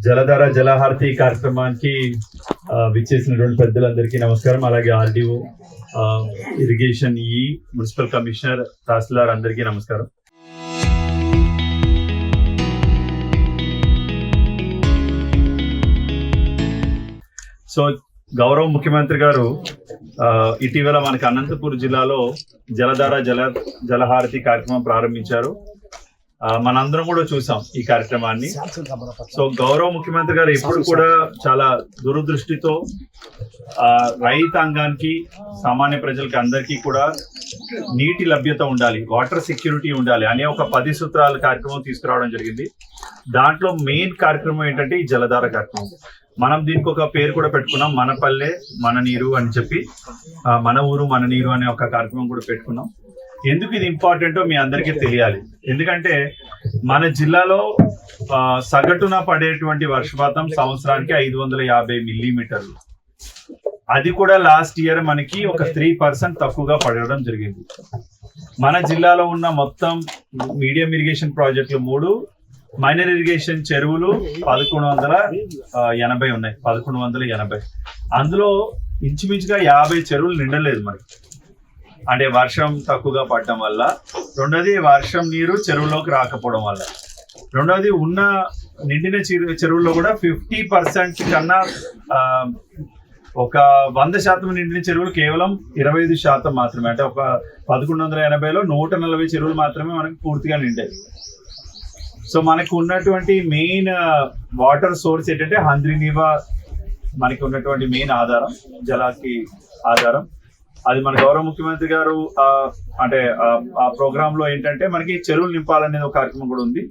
జలధార జలహారతి కార్యక్రమానికి విచ్చేసినటువంటి పెద్దలందరికీ నమస్కారం. అలాగే ఆర్డీఓ, ఇరిగేషన్, మున్సిపల్ కమిషనర్, తహసీల్దార్ అందరికీ నమస్కారం. సో గౌరవ ముఖ్యమంత్రి గారు ఇటీవల మనకి అనంతపూర్ జిల్లాలో జలధార జలహారతి కార్యక్రమం ప్రారంభించారు. మనందరం కూడా చూసాం ఈ కార్యక్రమాన్ని. సో గౌరవ ముఖ్యమంత్రి గారు ఎప్పుడు కూడా చాలా దురదృష్టితో రైతాంగానికి, సామాన్య ప్రజలకి అందరికీ కూడా నీటి లభ్యత ఉండాలి, వాటర్ సెక్యూరిటీ ఉండాలి అనే ఒక 10 సూత్రాల కార్యక్రమం తీసుకురావడం జరిగింది. దాంట్లో మెయిన్ కార్యక్రమం ఏంటంటే ఈ జలధార కార్యక్రమం. మనం దీనికి ఒక పేరు కూడా పెట్టుకున్నాం, మన పల్లె మన నీరు అని చెప్పి, మన ఊరు మన నీరు అనే ఒక కార్యక్రమం కూడా పెట్టుకున్నాం. ఎందుకు ఇది ఇంపార్టెంటో మీ అందరికీ తెలియాలి. ఎందుకంటే మన జిల్లాలో సగటున పడేటువంటి వర్షపాతం సంవత్సరానికి 550 మిల్లీమీటర్లు. అది కూడా లాస్ట్ ఇయర్ మనకి ఒక 3% తక్కువగా పడడం జరిగింది. మన జిల్లాలో ఉన్న మొత్తం మీడియం ఇరిగేషన్ ప్రాజెక్టులు 3, మైనర్ ఇరిగేషన్ చెరువులు 1180 ఉన్నాయి. 1180. అందులో ఇంచుమించుగా 50 చెరువులు నిండలేదు మనకి. అంటే వర్షం తక్కువగా పడటం వల్ల, రెండోది వర్షం నీరు చెరువులోకి రాకపోవడం వల్ల, రెండోది ఉన్న నిండిన చెరువుల్లో కూడా 50% కన్నా ఒక 100% నిండిన చెరువులు కేవలం 25% మాత్రమే. అంటే ఒక 1180లో 140 చెరువులు మాత్రమే మనకి పూర్తిగా నిండాయి. సో మనకు ఉన్నటువంటి మెయిన్ వాటర్ సోర్స్ ఏంటంటే హంద్రీనీవా మనకి ఉన్నటువంటి మెయిన్ ఆధారం, జలాకి ఆధారం. అది మన గౌరవ ముఖ్యమంత్రి గారు అంటే ఆ ప్రోగ్రామ్ లో ఏంటంటే మనకి చెరువులు నింపాలనేది ఒక కార్యక్రమం కూడా ఉంది.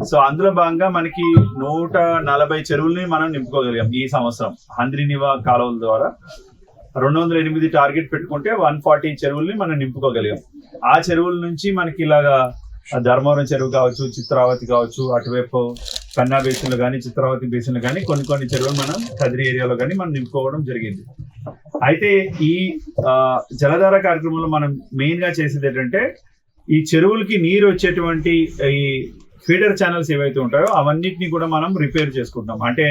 సో అందులో భాగంగా మనకి 140 చెరువుల్ని మనం నింపుకోగలిగాం ఈ సంవత్సరం హంద్రీనీవా కాలువల ద్వారా. 208 టార్గెట్ పెట్టుకుంటే 140 చెరువుల్ని మనం నింపుకోగలిగాం. ఆ చెరువుల నుంచి మనకి ఇలాగా ధర్మవరం చెరువు కావచ్చు, చిత్రావతి కావచ్చు, అటువైపు కన్నా బేసిన్లు కానీ, చిత్రావతి బేసిన్లు కానీ, కొన్ని చెరువులు మనం కదిరి ఏరియాలో కానీ మనం నింపుకోవడం జరిగింది. అయితే ఈ జలధార కార్యక్రమంలో మనం మెయిన్ గా చేసేది ఏంటంటే ఈ చెరువులకి నీరు వచ్చేటువంటి ఈ ఫీడర్ ఛానల్స్ ఏవైతే ఉంటాయో అవన్నిటిని కూడా మనం రిపేర్ చేసుకుంటాం. అంటే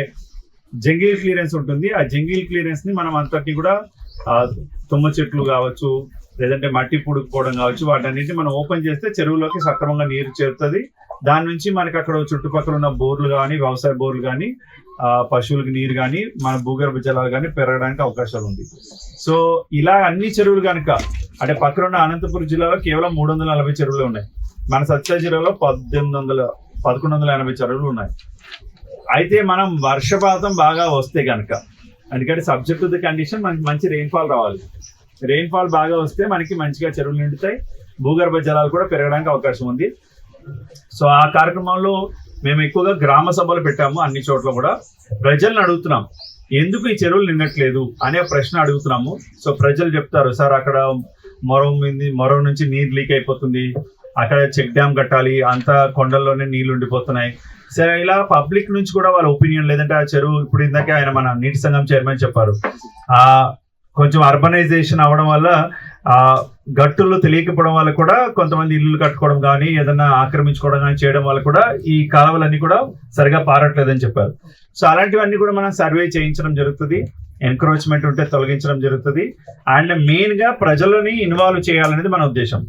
జంగిల్ క్లియరెన్స్ ఉంటుంది. ఆ జంగిల్ క్లియరెన్స్ ని మనం అంతటిని కూడా తుమ్మ చెట్లు కావచ్చు, లేదంటే మట్టి పుడుకుపోవడం కావచ్చు, వాటన్నిటిని మనం ఓపెన్ చేస్తే చెరువులోకి సక్రమంగా నీరు చేరుతుంది. దాని నుంచి మనకి అక్కడ చుట్టుపక్కల ఉన్న బోర్లు కానీ, వ్యవసాయ బోర్లు కానీ, పశువులకి నీరు కానీ, మన భూగర్భ జలాలు కానీ పెరగడానికి అవకాశాలు ఉంది. సో ఇలా అన్ని చెరువులు కనుక, అంటే పక్కన ఉన్న అనంతపురం జిల్లాలో కేవలం 340 చెరువులు ఉన్నాయి. మన సత్య జిల్లాలో 1180 చెరువులు ఉన్నాయి. అయితే మనం వర్షపాతం బాగా వస్తే కనుక, ఎందుకంటే సబ్జెక్ట్ టు ది కండిషన్ మనకి మంచి రెయిన్ఫాల్ రావాలి. రెయిన్ఫాల్ బాగా వస్తే మనకి మంచిగా చెరువులు నిండుతాయి, భూగర్భ జలాలు కూడా పెరగడానికి అవకాశం ఉంది. సో ఆ కార్యక్రమంలో మేము ఎక్కువగా గ్రామ సభలు పెట్టాము. అన్ని చోట్ల కూడా ప్రజలను అడుగుతున్నాం, ఎందుకు ఈ చెరువులు నిండట్లేదు అనే ప్రశ్న అడుగుతున్నాము. సో ప్రజలు చెప్తారు, సార్ అక్కడ మొరవ నుంచి నీరు లీక్ అయిపోతుంది, అక్కడ చెక్ డ్యామ్ కట్టాలి, అంతా కొండల్లోనే నీళ్లు ఉండిపోతున్నాయి. సరే, ఇలా పబ్లిక్ నుంచి కూడా వాళ్ళ ఒపీనియన్, లేదంటే ఆ చెరువు ఇప్పుడు ఇందాకే ఆయన మన నీటి సంఘం చైర్మన్ చెప్పారు, కొంచెం అర్బనైజేషన్ అవడం వల్ల గట్టులు తెలియకపోవడం వల్ల కూడా కొంతమంది ఇల్లు కట్టుకోవడం కానీ, ఏదన్నా ఆక్రమించుకోవడం కానీ చేయడం వల్ల కూడా ఈ కాలువలన్నీ కూడా సరిగా పారట్లేదని చెప్పారు. సో అలాంటివన్నీ కూడా మనం సర్వే చేయించడం జరుగుతుంది, ఎంక్రోచ్మెంట్ ఉంటే తొలగించడం జరుగుతుంది. అండ్ మెయిన్ గా ప్రజలని ఇన్వాల్వ్ చేయాలనేది మన ఉద్దేశం.